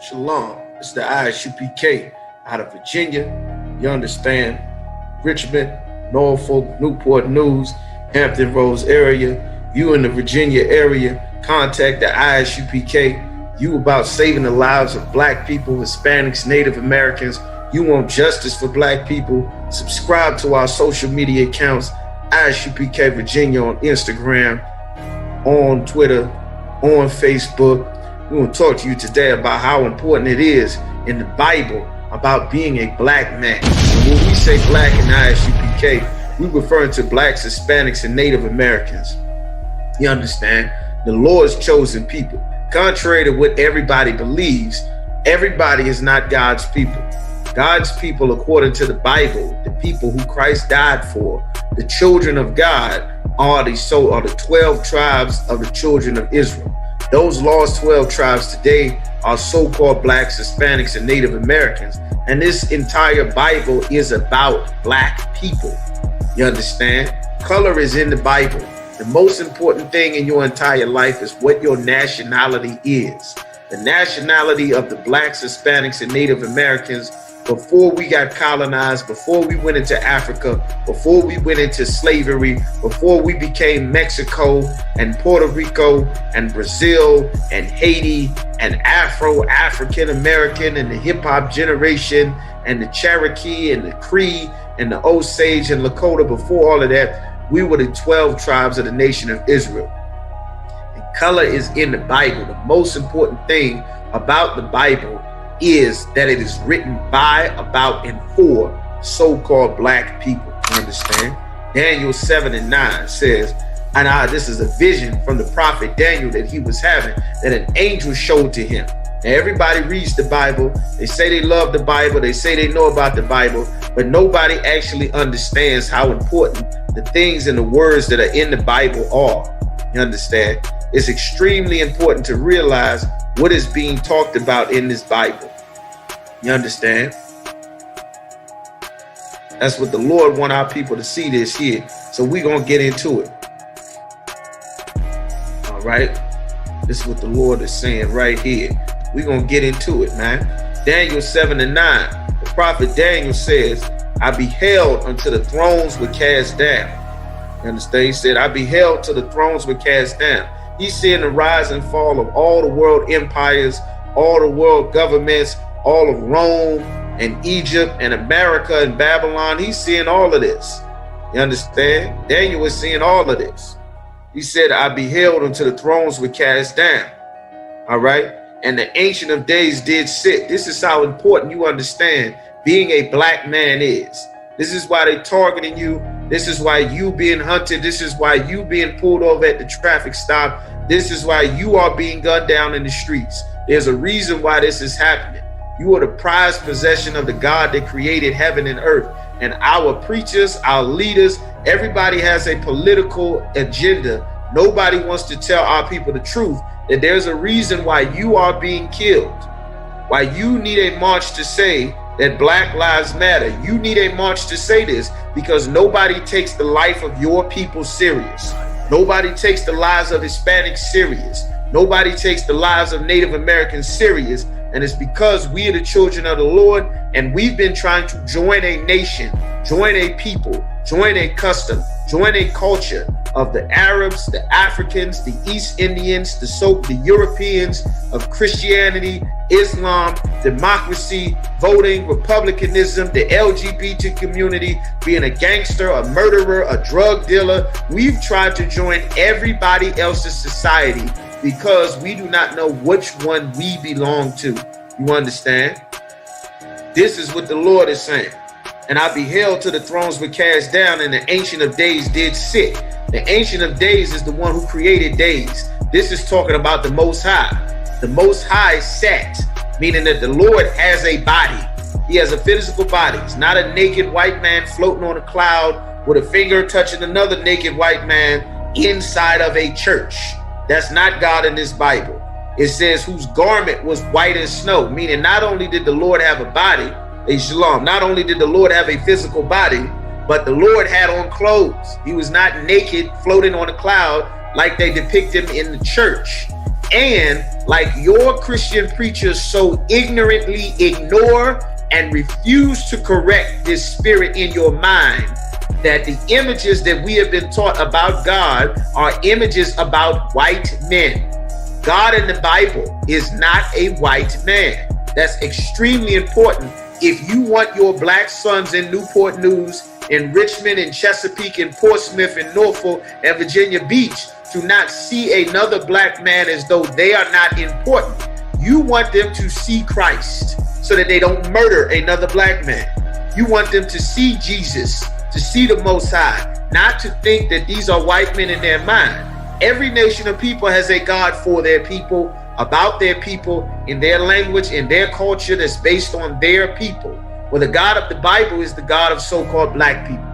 Shalom. It's the ISUPK out of Virginia. You understand? Richmond, Norfolk, Newport News, Hampton Roads area. You in the Virginia area, contact the ISUPK. You about saving the lives of Black people, Hispanics, Native Americans. You want justice for Black people. Subscribe to our social media accounts, ISUPK Virginia on Instagram, on Twitter, on Facebook. We want to talk to you today about how important it is in the Bible about being a Black man. And when we say Black in ISUPK, we're referring to Blacks, Hispanics, and Native Americans. You understand? The Lord's chosen people. Contrary to what everybody believes, everybody is not God's people. God's people, according to the Bible, the people who Christ died for, the children of God, are the 12 tribes of the children of Israel. Those lost 12 tribes today are so-called Blacks, Hispanics, and Native Americans. And this entire Bible is about Black people. You understand? Color is in the Bible. The most important thing in your entire life is what your nationality is. The nationality of the Blacks, Hispanics, and Native Americans before we got colonized, before we went into Africa, before we went into slavery, before we became Mexico and Puerto Rico and Brazil and Haiti and African American and the hip hop generation and the Cherokee and the Cree and the Osage and Lakota, before all of that, we were the 12 tribes of the nation of Israel. And color is in the Bible. The most important thing about the Bible is that it is written by, about, and for so-called Black people. You understand? Daniel 7:9 says, and this is a vision from the prophet Daniel that he was having, that an angel showed to him. Now, everybody reads the Bible. They say they love the Bible. They say they know about the Bible, but nobody actually understands how important the things and the words that are in the Bible are. You understand? It's extremely important to realize what is being talked about in this Bible. You understand? That's what the Lord want our people to see this here. So we're going to get into it. All right. This is what the Lord is saying right here. We're going to get into it, man. Daniel 7:9. The prophet Daniel says, I beheld until the thrones were cast down. You understand? He said, I beheld till the thrones were cast down. He's seeing the rise and fall of all the world empires, all the world governments, all of Rome and Egypt and America and Babylon. He's seeing all of this. You understand? Daniel was seeing all of this. He said, I beheld until the thrones were cast down. All right. And the Ancient of Days did sit. This is how important you understand being a Black man is. This is why they targeting you. This is why you being hunted. This is why you being pulled over at the traffic stop. This is why you are being gunned down in the streets. There's a reason why this is happening. You are the prized possession of the God that created heaven and earth. And our preachers, our leaders, everybody has a political agenda. Nobody wants to tell our people the truth, that there's a reason why you are being killed. Why you need a march to say that Black Lives Matter. You need a march to say this because nobody takes the life of your people serious. Nobody takes the lives of Hispanics serious. Nobody takes the lives of Native Americans serious. And it's because we are the children of the Lord, and we've been trying to join a nation, join a people, join a custom, join a culture of the Arabs, the Africans, the East Indians, the Europeans, of Christianity, Islam, democracy, voting, republicanism, the LGBT community, being a gangster, a murderer, a drug dealer. We've tried to join everybody else's society because we do not know which one we belong to. You understand? This is what the Lord is saying. And I beheld till the thrones were cast down, and the Ancient of Days did sit. The Ancient of Days is the one who created days. This is talking about the Most High. The Most High sat, meaning that the Lord has a body. He has a physical body. It's not a naked white man floating on a cloud with a finger touching another naked white man inside of a church. That's not God in this Bible. It says whose garment was white as snow, meaning not only did the Lord have a body, shalom, not only did the Lord have a physical body, but the Lord had on clothes. He was not naked floating on a cloud like they depict him in the church. And like your Christian preachers so ignorantly ignore and refuse to correct this spirit in your mind, that the images that we have been taught about God are images about white men. God in the Bible is not a white man. That's extremely important. If you want your black sons in Newport News, in Richmond, in Chesapeake, in Portsmouth, in Norfolk, and Virginia Beach to not see another black man as though they are not important, you want them to see Christ so that they don't murder another black man. You want them to see Jesus, to see the Most High, not to think that these are white men in their mind. Every nation of people has a God for their people, about their people, in their language, in their culture that's based on their people. Well, the God of the Bible is the God of so-called black people.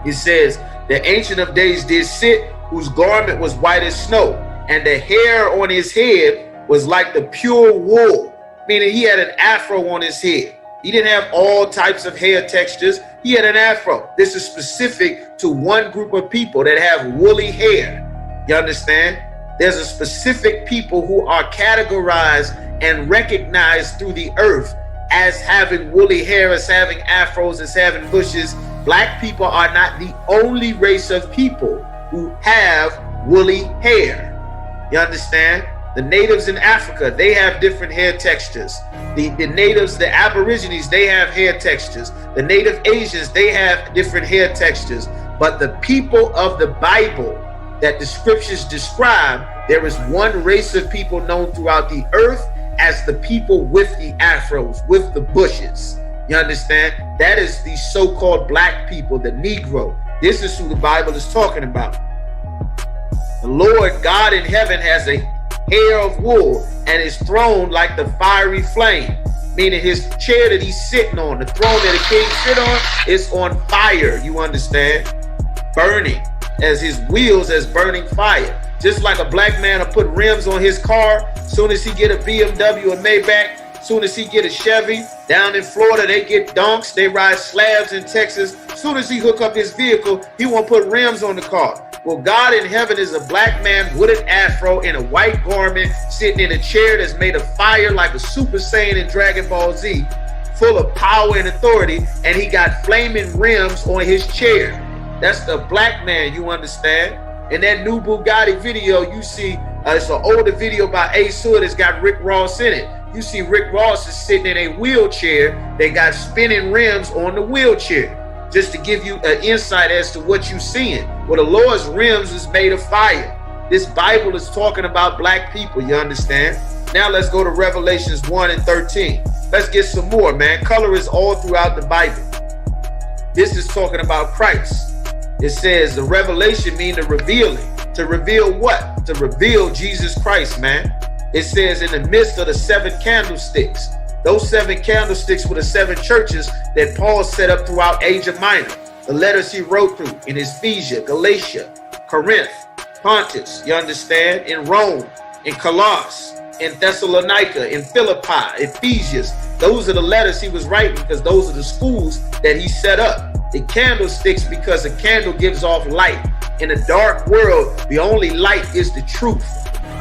It says, the Ancient of Days did sit, whose garment was white as snow, and the hair on his head was like the pure wool, meaning he had an afro on his head. He didn't have all types of hair textures. He had an afro. This is specific to one group of people that have woolly hair. You understand? There's a specific people who are categorized and recognized through the earth as having woolly hair, as having afros, as having bushes. Black people are not the only race of people who have woolly hair. You understand? The natives in Africa, they have different hair textures. The natives, the Aborigines, they have hair textures. The native Asians, they have different hair textures. But the people of the Bible that the scriptures describe, there is one race of people known throughout the earth as the people with the afros, with the bushes. You understand? That is the so-called black people, the Negro. This is who the Bible is talking about. The Lord God in heaven has a hair of wool, and his throne like the fiery flame, meaning his chair that he's sitting on, the throne that a king sit on, is on fire. You understand? Burning, as his wheels as burning fire. Just like a black man will put rims on his car, soon as he get a BMW or Maybach, soon as he get a Chevy. Down in Florida, they get donks, they ride slabs in Texas. Soon as he hook up his vehicle, he won't put rims on the car. Well, God in heaven is a black man with an afro in a white garment, sitting in a chair that's made of fire like a Super Saiyan in Dragon Ball Z, full of power and authority, and he got flaming rims on his chair. That's the black man, you understand? In that new Bugatti video, you see, it's an older video by Ace Hood, it's got Rick Ross in it. You see Rick Ross is sitting in a wheelchair. They got spinning rims on the wheelchair. Just to give you an insight as to what you're seeing. Well, the Lord's rims is made of fire. This Bible is talking about black people, you understand? Now let's go to Revelations 1 and 13. Let's get some more, man. Color is all throughout the Bible. This is talking about Christ. It says the revelation means the revealing. To reveal what? To reveal Jesus Christ, man. It says in the midst of the 7 candlesticks. Those 7 candlesticks were the 7 churches that Paul set up throughout Asia Minor. The letters he wrote through in Ephesia, Galatia, Corinth, Pontus, you understand? In Rome, in Colossus, in Thessalonica, in Philippi, Ephesians. Those are the letters he was writing because those are the schools that he set up. The candlesticks, because a candle gives off light. In a dark world, the only light is the truth.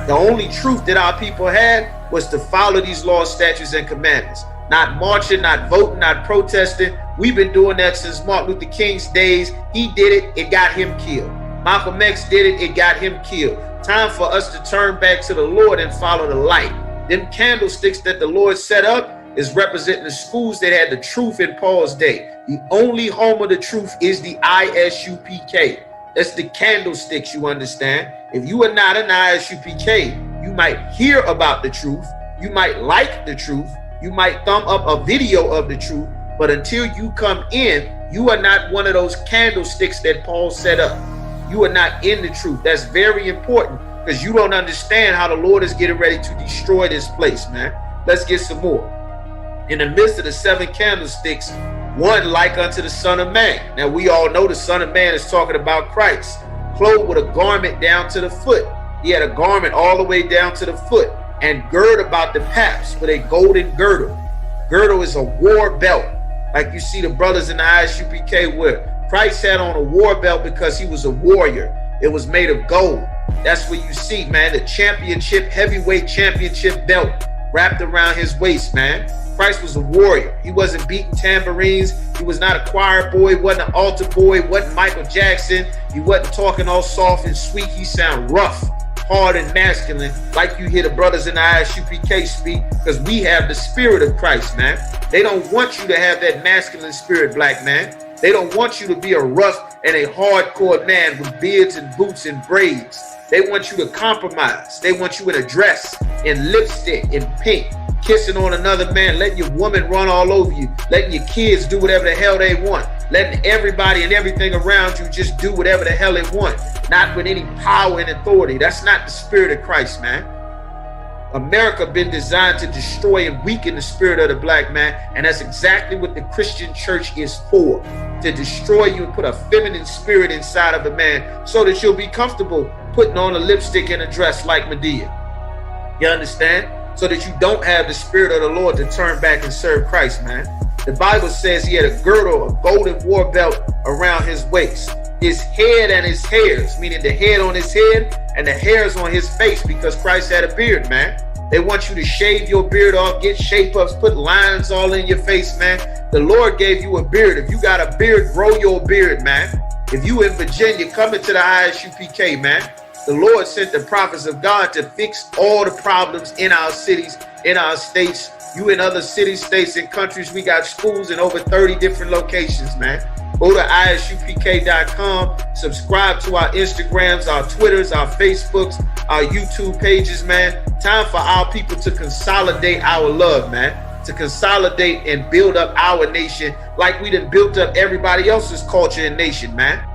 The only truth that our people had was to follow these laws, statutes, and commandments. Not marching, not voting, not protesting. We've been doing that since Martin Luther King's days. He did it, it got him killed. Malcolm X did it, it got him killed. Time for us to turn back to the Lord and follow the light. Them candlesticks that the Lord set up is representing the schools that had the truth in Paul's day. The only home of the truth is the ISUPK. That's the candlesticks, you understand? If you are not an ISUPK, you might hear about the truth, you might like the truth, you might thumb up a video of the truth, but until you come in, you are not one of those candlesticks that Paul set up. You are not in the truth. That's very important because you don't understand how the Lord is getting ready to destroy this place, man. Let's get some more. In the midst of the 7 candlesticks, one like unto the Son of Man. Now we all know the Son of Man is talking about Christ, clothed with a garment down to the foot. He had a garment all the way down to the foot, and gird about the paps with a golden girdle. Girdle is a war belt, like you see the brothers in the ISUPK wear. Christ had on a war belt because he was a warrior. It was made of gold. That's where you see, man, the championship, heavyweight championship belt wrapped around his waist, man. Christ was a warrior. He wasn't beating tambourines. He was not a choir boy. He wasn't an altar boy. He wasn't Michael Jackson. He wasn't talking all soft and sweet. He sound rough, hard, and masculine, like you hear the brothers in the ISUPK speak, because we have the spirit of Christ, man. They don't want you to have that masculine spirit, black man. They don't want you to be a rough and a hardcore man with beards and boots and braids. They want you to compromise. They want you in a dress, in lipstick, in pink, kissing on another man, letting your woman run all over you, letting your kids do whatever the hell they want, letting everybody and everything around you just do whatever the hell they want, not with any power and authority. That's not the spirit of Christ, man. America been designed to destroy and weaken the spirit of the black man, and that's exactly what the Christian church is for, to destroy you and put a feminine spirit inside of a man so that you'll be comfortable putting on a lipstick and a dress like Medea. You understand? So that you don't have the spirit of the Lord to turn back and serve Christ, man. The Bible says he had a girdle, a golden war belt around his waist. His head and his hairs, meaning the head on his head and the hairs on his face, because Christ had a beard, man. They want you to shave your beard off, get shape-ups, put lines all in your face, man. The Lord gave you a beard. If you got a beard, grow your beard, man. If you in Virginia, come into the ISUPK, man. The Lord sent the prophets of God to fix all the problems in our cities, in our states. You in other cities, states, and countries. We got schools in over 30 different locations, man. Go to isupk.com, subscribe to our Instagrams, our Twitters, our Facebooks, our YouTube pages, man. Time for our people to consolidate our love, man. To consolidate and build up our nation like we done built up everybody else's culture and nation, man.